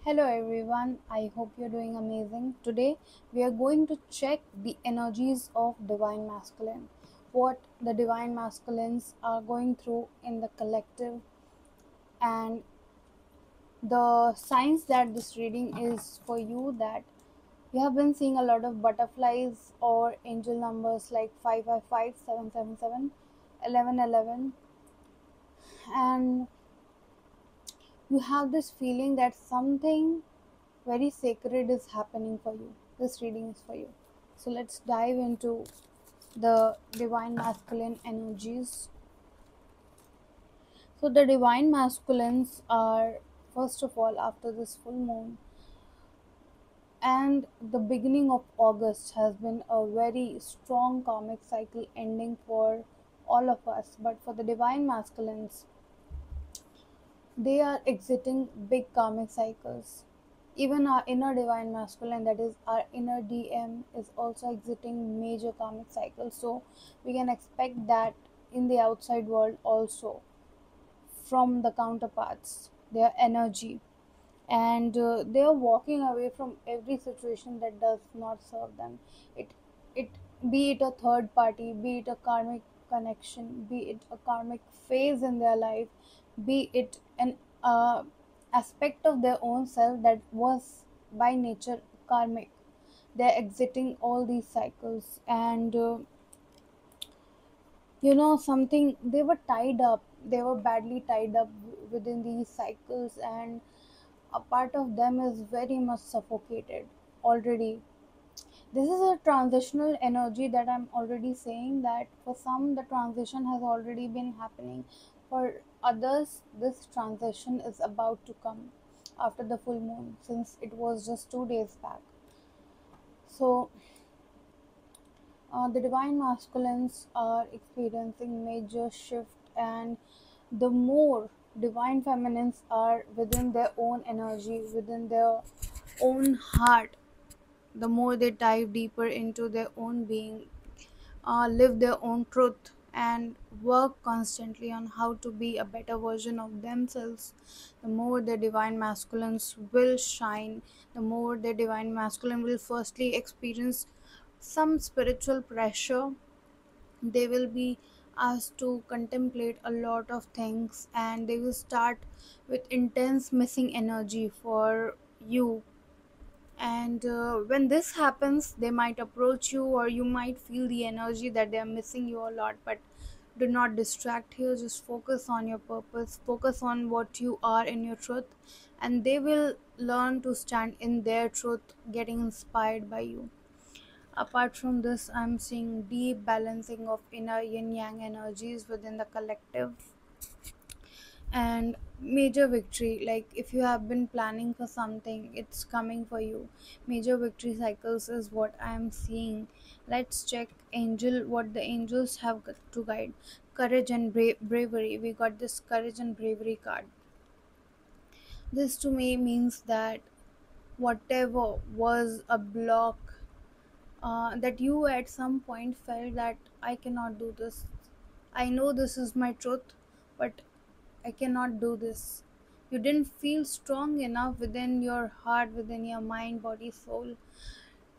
Hello everyone, I hope you're doing amazing. Today we are going to check the energies of divine masculine, what the divine masculines are going through in the collective, and the signs that this reading is for you, that you have been seeing a lot of butterflies or angel numbers like 555, 777, 1111, and you have this feeling that something very sacred is happening for you. This reading is for you. So let's dive into the divine masculine energies. So the divine masculines are, first of all, after this full moon and the beginning of August has been a very strong karmic cycle ending for all of us. But for the divine masculines, they are exiting big karmic cycles. Even our inner divine masculine, that is our inner DM, is also exiting major karmic cycles. So we can expect that in the outside world also from the counterparts, their energy, and they are walking away from every situation that does not serve them. It it be it a third party, be it a karmic connection, be it a karmic phase in their life, be it an aspect of their own self that was by nature karmic. They're exiting all these cycles, and something, they were tied up, they were badly tied up within these cycles, and a part of them is very much suffocated already. This is a transitional energy that I'm already saying, that for some the transition has already been happening, for others this transition is about to come after the full moon, since it was just 2 days back. So the divine masculines are experiencing major shift, and the more divine feminines are within their own energy, within their own heart, the more they dive deeper into their own being, live their own truth, and work constantly on how to be a better version of themselves, the more the divine masculines will shine, the more the divine masculine will firstly experience some spiritual pressure. They will be asked to contemplate a lot of things, and they will start with intense missing energy for you. And when this happens, they might approach you, or you might feel the energy that they are missing you a lot. But do not distract here, just focus on your purpose, focus on what you are in your truth, and they will learn to stand in their truth, getting inspired by you. Apart from this, I'm seeing deep balancing of inner yin yang energies within the collective, and major victory. Like if you have been planning for something, it's coming for you. Major victory cycles is what I am seeing. Let's check angel, what the angels have got to guide. Courage and bravery. We got this courage and bravery card. This to me means that whatever was a block, that you at some point felt that I cannot do this, I know this is my truth, but I cannot do this. You didn't feel strong enough within your heart, within your mind, body, soul,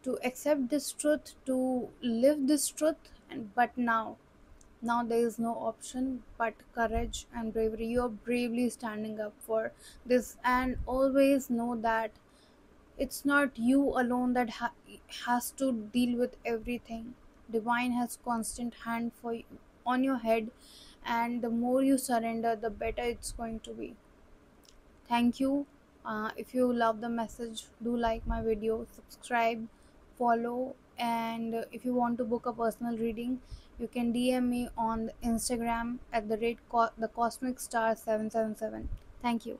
to accept this truth, to live this truth. And but now there is no option but courage and bravery. You are bravely standing up for this, and always know that it's not you alone that has to deal with everything. Divine has constant hand for you, on your head, and the more you surrender, the better it's going to be. Thank you. If you love the message, do like my video, subscribe, follow, and if you want to book a personal reading, you can DM me on Instagram at the rate the cosmic star 777. Thank you.